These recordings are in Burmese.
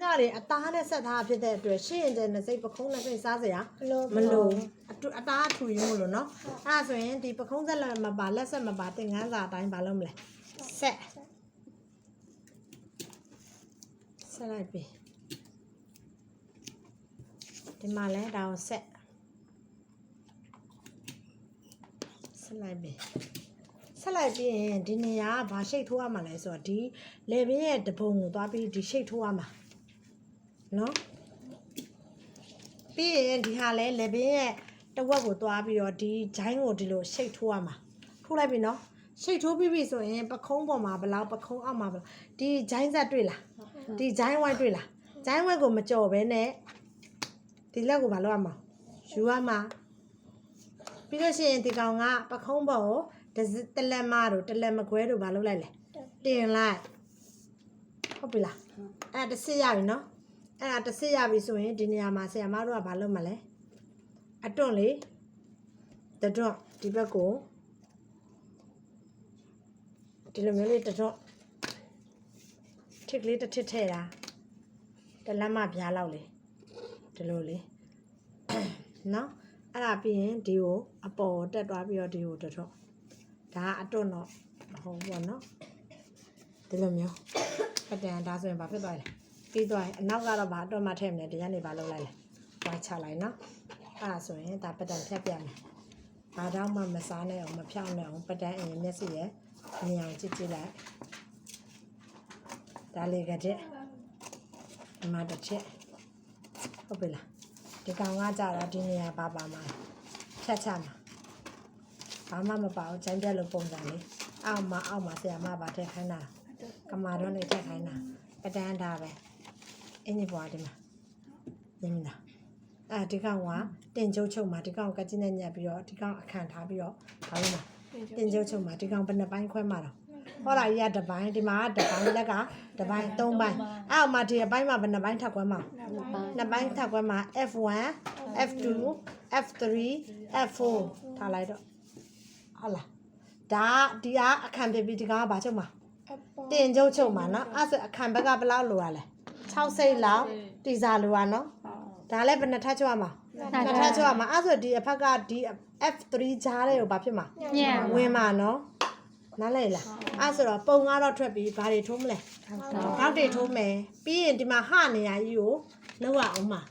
ကလေအသားနဲ့ဆက်ထားဖြစ်တဲ့အတွက်ရှင်းရင်တဲ့စိတ်ပခုံးနဲ့စိတ်စားစရာမလို့အသားထူယူမလို့နော်အဲ့ဒါဆိုရင်ဒီပခုံးဆက်လက်မပါလက်ဆက်မပါသင်္ကန်းစာအတိုင်းမလုပ်မလဲဆက်လိုက်ပြီဒီမှာလဲဒါကိုဆက်လိုက်ပြီဆက်လိုက်ပြီးရင်ဒီနေရာကဘာရှိတ်ထိုးရမှာလဲဆိုတော့ဒီလေဘင်းရဲ့တပုံကိုသွားပြီးဒီရှိတ်ထိုးရမှာနော်ပြီးရင်ဒီဟာလဲလေဘင်းရဲ့တဝက်ကိုသွားပြီးတော့ဒီဂျိုင်းကိုဒီလိုရှိတ်ထိုးရမှာထိုးလိုက်ပြီနော်ရှိတ်ထိုးပြီးပြီဆိုရင်ပခုံးပေါ်မှာဘလောက်ပခုံးအောက်မှာဘလောက်ဒီဂျိုင်းဆက်တွေ့လားဒီဂျိုင်းဝိုင်းတွေ့လားဂျိုင်းဝိုင်းကိုမကြော်ဘဲနဲ့ဒီလက်ကိုဘာလုပ်ရမှာယူရမှာပြီးလို့ရှိရင်ဒီကောင်ကပခုံးပေါ်ကိုတလက်မတို့တလက်မခွဲတို့ဘာလုပ်လိုက်လဲတင်လိုက်ဟုတ်ပြီလားအဲ့ဒါတစ်စစ်ရပြီနော်အဲ့ဒါတစ်စစ်ရပြီဆိုရင်ဒီနေရာမှာဆရာမတို့ကဘာလုပ်မလဲအတွန့်လေတတွန့်ဒီဘက်ကိုဒီလိုမျိုးလေးတတွန့်ထစ်ကလေးတစ်ထစ်ထည့်တာတလက်မပြားလောက်လေဒီလိုလေနော်အဲ့ဒါပြီးရင်ဒီကိုအပေါ်တက်သွားပြီးတော့ဒီကိုတတွန့်ဒါအတွန့်တော့မဟုတ်ဘူးပေါ့နော်ဒီလိုမျိုးပတန်ဒါဆိုရင်ဘာဖြစ်သွားလဲပြီးသွားရင်အနောက်ကတော့ဘာအတွန့်မှထည့်မလဲဒီကနေဘာလုပ်လိုက်လဲဝိုင်းချလိုက်နော်အဲ့ဒါဆိုရင်ဒါပတန်ဖြတ်ပြမယ်ဘာတော့မှမစားနဲ့အောင်မဖြောင်းနဲ့အောင်ပတန်အရင်မျက်စိရဲ့မြင်အောင်ကြည့်ကြည့်လိုက်ဒါလေးကတဲ့ဒီမှာတစ်ချက်ဟုတ်ပြီလားဒီကောင်ကကြတော့ဒီနေရာပါပါမှာဖြတ်ချမှာဘာမှမပါဘူးကျန်းပြက်လို့ပုံစံလေးအောက်မှာဆရာမပါထည့်ခိုင်းတာကမာတော့နေထည့်ခိုင်းတာပတန်းတာပဲအင်းကြီးပွားဒီမှာမြင်မလားဒီကောင်ကတင်ကျုပ်ချုပ်မှာဒီကောင်ကကြည့်နေညက်ပြီးတော့ဒီကောင်အခန့်ထားပြီးတော့ဘာလို့လဲတင်ကျုပ်ချုပ်မှာဒီကောင်ဘယ်နှပိုင်းခွဲမှာတော့ဟောလာကြီးကတစ်ပိုင်းဒီမှာကတစ်ပိုင်းလက်ကတစ်ပိုင်းသုံးပိုင်းအောက်မှာဒီအပိုင်းမှာဘယ်နှပိုင်းထပ်ခွဲမှာနှစ်ပိုင်းထပ်ခွဲမှာ F1 F2 F3 F4 ထားလိုက်တော့ဟုတ်လားဒါဒီကအခန့်ပြပြီးဒီကောင်ကဘာချုပ်မှာတင်ကျုပ်ချုပ်မှာနော်အဲ့ဆိုအခန့်ဘက်ကဘယ်လောက်လိုရလဲ6စိတ်လောက်တီစာလိုရနော်ဒါလည်းဘယ်နှထပ်ချုပ်ရမှာနှစ်ထပ်ချုပ်ရမှာအဲ့ဆိုဒီအဖက်ကဒီ F3 ကြားတဲ့ကိုဘာဖြစ်မှာဝင်မှာနော်နားလဲလားအဲ့ဆိုတော့ပုံကတော့ထွက်ပြီးဘာတွေထိုးမလဲဘောက်တွေထိုးမယ်ပြီးရင်ဒီမှာဟနေရာကြီးကိုလောက်ရအောင်မှာ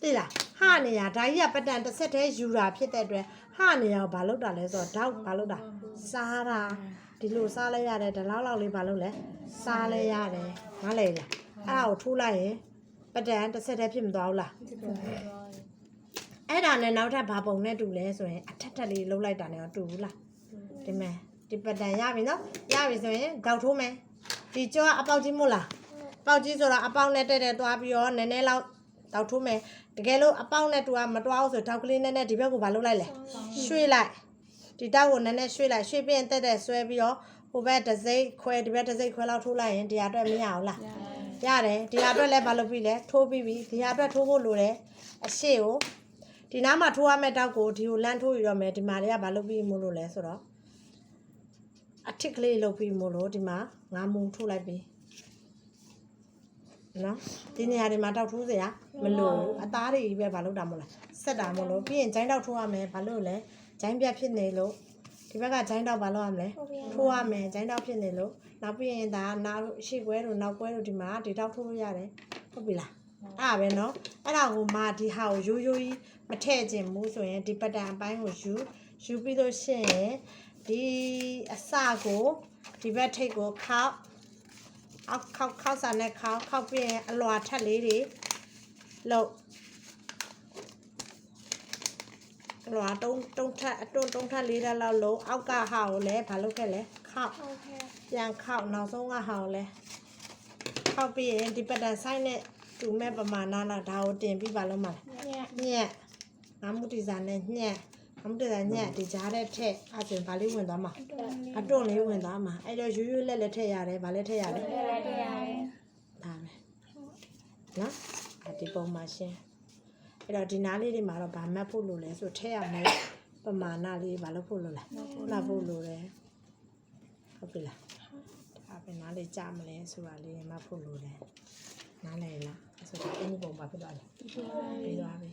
သိလားဟနေရာဒါကြီးကပတန်တစ်ဆက်တည်းယူတာဖြစ်တဲ့အတွက်ဟနေရာကိုဘာလုပ်တာလဲဆိုတော့ဓာတ်ဘာလုပ်တာစားတာဒီလိုစားလဲရတယ်ဒီလောက်လေးဘာလုပ်လဲစားလဲရတယ်နားလဲလားအဲ့ဒါကိုထိုးလိုက်ရင်ပတန်တစ်ဆက်တည်းဖြစ်မသွားဘူးလားအဲ့ဒါနဲ့နောက်ထပ်ဘာပုံနဲ့တူလဲဆိုရင်အထက်လေးလှုပ်လိုက်တာနဲ့တူဘူးလားဒီမဲ့ဒီပတန်ရပြီနော်ရပြီဆိုရင်ဂေါက်ထိုးမယ်ဒီကြောကအပေါက်ကြီးမို့လားပေါက်ကြီးဆိုတော့အပေါက်နဲ့တက်သွားပြီးတော့နည်းနည်းလောက်တောက်ထိုးမယ်တကယ်လို့အပေါက်နဲ့တူကမတွားအောင်ဆိုတောက်ကလေးနည်းနည်းဒီဘက်ကိုဘာလုပ်လိုက်လဲရွှေ့လိုက်ဒီတောက်ကိုနည်းနည်းရွှေ့လိုက်ရွှေ့ပြီးရင်တက်ဆွဲပြီးတော့ဟိုဘက်တစ်စိတ်ခွဲဒီဘက်တစ်စိတ်ခွဲလောက်ထိုးလိုက်ရင်ဒီဟာအတွက်မရအောင်လားရတယ်ဒီဟာအတွက်လည်းဘာလုပ်ပြီလဲထိုးပြီးပြီဒီဟာအတွက်ထိုးဖို့လိုတယ်အရှိကိုဒီနားမှာထိုးရမယ့်တောက်ကိုဒီကိုလမ်းထိုးယူရမယ်ဒီမှာလေးကဘာလုပ်ပြီးမို့လို့လဲဆိုတော့အထစ်ကလေးလုပ်ပြီးမို့လို့ဒီမှာငါးမုံထိုးလိုက်ပြီနော်ဒီနေရာဒီမှာတောက်ထိုးစရာမလိုအသားတွေပဲဘာလုပ်တာမဟုတ်လားဆက်တာမလို့ပြီးရင်ဂျိုင်းတောက်ထိုးရမယ်ဘာလို့လဲဂျိုင်းပြတ်ဖြစ်နေလို့ဒီဘက်ကဂျိုင်းတောက်ဘာလုပ်ရမလဲထိုးရမယ်ဂျိုင်းတောက်ဖြစ်နေလို့နောက်ပြီးရင်ဒါနားရှေ့ကွဲတို့နောက်ကွဲတို့ဒီမှာဒီတောက်ထိုးလို့ရတယ်ဟုတ်ပြီလားအဲ့ဒါပဲနော်အဲ့ဒါကိုမှဒီဟာကိုရိုးကြီးမထည့်ခြင်းဘူးဆိုရင်ဒီပတန်အပိုင်းကိုယူပြီးလို့ရှိရင်ဒီအစကိုဒီဘက်ထိပ်ကိုခောက်ခောက်စာနဲ့ခောက်ပြီးရင်အလွာထက်လေးတွေလောက်အလွာတုံးထက်အတွန်းတုံးထက်လေးတဲ့လောက်လုံးအောက်ကဟာကိုလည်းဘာလုပ်ခဲ့လဲခောက်ပြန်ခောက်နောက်ဆုံးကဟာကိုလည်းခောက်ပြီးရင်ဒီပတန်ဆိုင်နဲ့တူမဲ့ပမာဏလောက်ဒါကိုတင်ပြီးပါလို့မှာညက်ငါမှုတီစာနဲ့ညက်ငါမှုတီစာညက်ဒီကြားတဲ့ထက်အဲ့ဆိုရင်ဗာလေးဝင်သွားမှာအတွန်းလေးဝင်သွားမှာအဲ့တော့ရွရွလက်ထည့်ရတယ်ဗာလေးထည့်ရတယ်ဒါပဲနော်ဒီပုံမှာရှင်းအဲ့တော့ဒီနားလေးတွေမှာတော့ဗာမှတ်ဖို့လိုလဲဆိုထည့်ရမယ်ပမာဏလေးဗာလို့ဖို့လိုလဲမှတ်ဖို့လိုတယ်ဟုတ်ပြီလားဒါပဲနားလေးကြားမလဲဆိုတာလေးမှတ်ဖို့လိုတယ်နားလည်လား ဆိုတော့အင်းဒီပုံမှာဖြစ်သွားတယ်ပြီးသွားပြီ